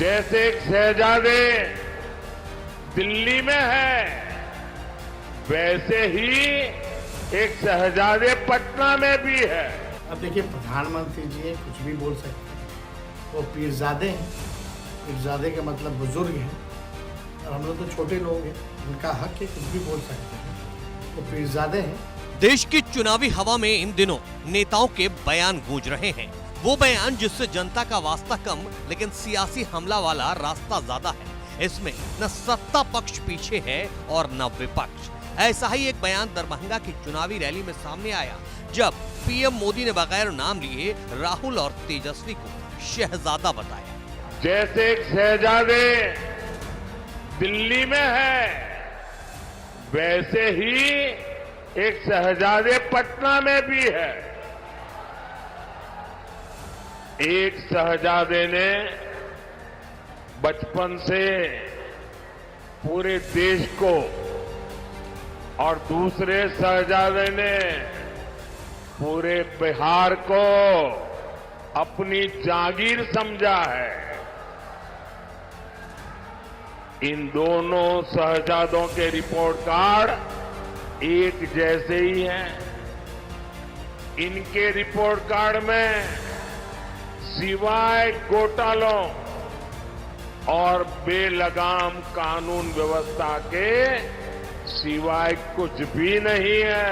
जैसे एक शहजादे दिल्ली में है, वैसे ही एक शहजादे पटना में भी है। अब देखिए, प्रधानमंत्री जी कुछ भी बोल सकते हैं, वो पीरजादे हैं। पीरजादे का मतलब बुजुर्ग हैं, और हम लोग तो छोटे लोग हैं, उनका हक है, कुछ भी बोल सकते हैं। वो पीरजादे हैं। देश की चुनावी हवा में इन दिनों नेताओं के बयान गूंज रहे हैं। वो बयान जिससे जनता का वास्ता कम लेकिन सियासी हमला वाला रास्ता ज्यादा है। इसमें न सत्ता पक्ष पीछे है और न विपक्ष। ऐसा ही एक बयान दरभंगा की चुनावी रैली में सामने आया, जब पीएम मोदी ने बगैर नाम लिए राहुल और तेजस्वी को शहजादा बताया। जैसे एक शहजादे दिल्ली में है, वैसे ही एक शहजादे पटना में भी है। एक शहजादे ने बचपन से पूरे देश को और दूसरे शहजादे ने पूरे बिहार को अपनी जागीर समझा है। इन दोनों शहजादों के रिपोर्ट कार्ड एक जैसे ही हैं। इनके रिपोर्ट कार्ड में सिवाय घोटालों और बेलगाम कानून व्यवस्था के सिवाय कुछ भी नहीं है।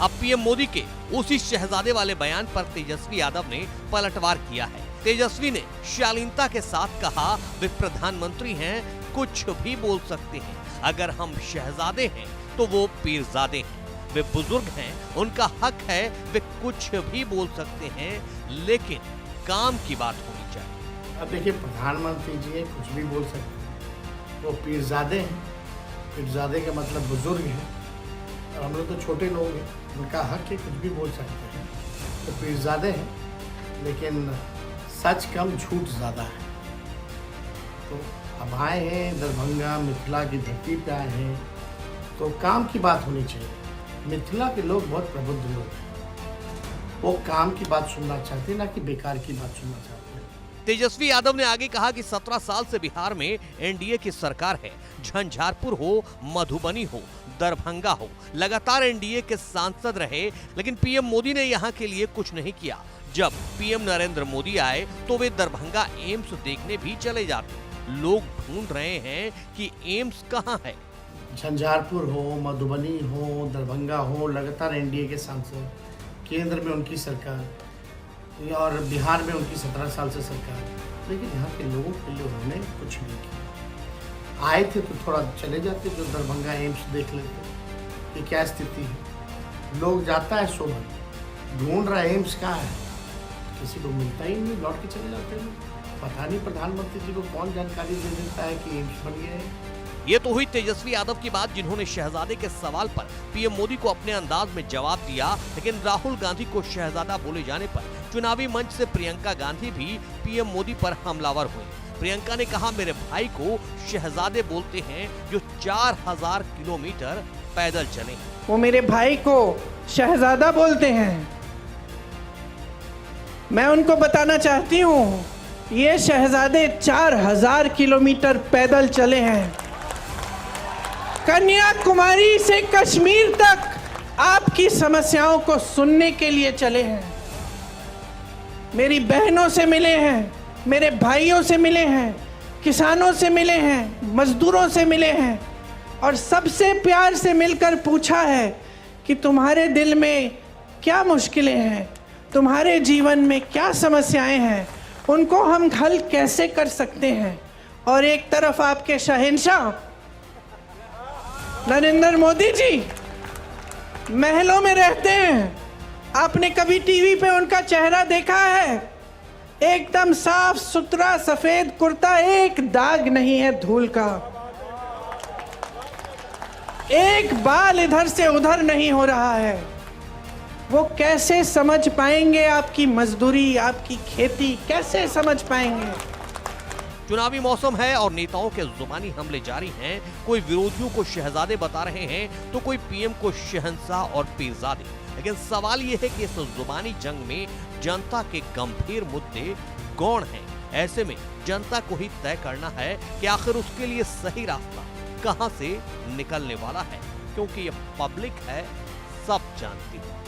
अब पीएम मोदी के उसी शहजादे वाले बयान पर तेजस्वी यादव ने पलटवार किया है। तेजस्वी ने शालीनता के साथ कहा, वे प्रधानमंत्री हैं, कुछ भी बोल सकते हैं। अगर हम शहजादे हैं तो वो पीरजादे हैं। वे बुजुर्ग हैं, उनका हक है, वे कुछ भी बोल सकते हैं, लेकिन काम की बात होनी चाहिए। अब देखिए, प्रधानमंत्री जी कुछ भी बोल सकते हैं। वो पीरजादे हैं। पीरजादे का मतलब बुजुर्ग हैं, और हम लोग तो छोटे लोग हैं, उनका हक है, कुछ भी बोल सकते हैं। तो पीरजादे हैं, लेकिन सच कम झूठ ज़्यादा है। तो अब आए हैं दरभंगा मिथिला की धरती पे आए हैं, तो काम की बात होनी चाहिए। मिथिला के लोग बहुत प्रबुद्ध लोग हैं, वो काम की बात सुनना चाहते हैं, ना कि बेकार की बात सुनना चाहते हैं। तेजस्वी यादव ने आगे कहा कि 17 साल से बिहार में एनडीए की सरकार है। झंझारपुर हो, मधुबनी हो, दरभंगा हो, लगातार एनडीए के सांसद रहे, लेकिन पीएम मोदी ने यहाँ के लिए कुछ नहीं किया। जब पीएम नरेंद्र मोदी आए तो वे दरभंगा एम्स देखने भी चले जाते। लोग ढूंढ रहे हैं कि एम्स कहाँ है। झंझारपुर हो, मधुबनी हो, दरभंगा हो, लगातार एनडीए के सांसद, केंद्र में उनकी सरकार और बिहार में उनकी 17 साल से सरकार, लेकिन यहाँ के लोगों के लिए उन्होंने कुछ नहीं किया। आए थे तो थोड़ा चले जाते, जो दरभंगा एम्स देख लेते कि क्या स्थिति है। लोग जाता है सुबह, ढूंढ रहा है एम्स कहाँ है, किसी को मिलता ही नहीं, लौट के चले जाते हैं। पता नहीं प्रधानमंत्री जी को कौन जानकारी दे देता है कि एम्स बन गया है। ये तो हुई तेजस्वी यादव की बात, जिन्होंने शहजादे के सवाल पर पीएम मोदी को अपने अंदाज में जवाब दिया। लेकिन राहुल गांधी को शहजादा बोले जाने पर चुनावी मंच से प्रियंका गांधी भी पीएम मोदी पर हमलावर हुई। प्रियंका ने कहा, मेरे भाई को शहजादे बोलते हैं जो 4000 किलोमीटर पैदल चले। वो मेरे भाई को शहजादा बोलते हैं। मैं उनको बताना चाहती हूँ, ये शहजादे 4000 किलोमीटर पैदल चले हैं। कन्याकुमारी से कश्मीर तक आपकी समस्याओं को सुनने के लिए चले हैं। मेरी बहनों से मिले हैं, मेरे भाइयों से मिले हैं, किसानों से मिले हैं, मजदूरों से मिले हैं, और सबसे प्यार से मिलकर पूछा है कि तुम्हारे दिल में क्या मुश्किलें हैं, तुम्हारे जीवन में क्या समस्याएं हैं, उनको हम हल कैसे कर सकते हैं। और एक तरफ आपके शहंशाह नरेंद्र मोदी जी महलों में रहते हैं। आपने कभी टीवी पे उनका चेहरा देखा है? एकदम साफ सुथरा सफेद कुर्ता, एक दाग नहीं है धूल का, एक बाल इधर से उधर नहीं हो रहा है। वो कैसे समझ पाएंगे आपकी मजदूरी, आपकी खेती, कैसे समझ पाएंगे? चुनावी मौसम है और नेताओं के जुबानी हमले जारी हैं। कोई विरोधियों को शहजादे बता रहे हैं तो कोई पीएम को शहंशाह और पीरजादे। लेकिन सवाल यह है कि इस जुबानी जंग में जनता के गंभीर मुद्दे गौण हैं। ऐसे में जनता को ही तय करना है कि आखिर उसके लिए सही रास्ता कहां से निकलने वाला है, क्योंकि ये पब्लिक है, सब जानती है।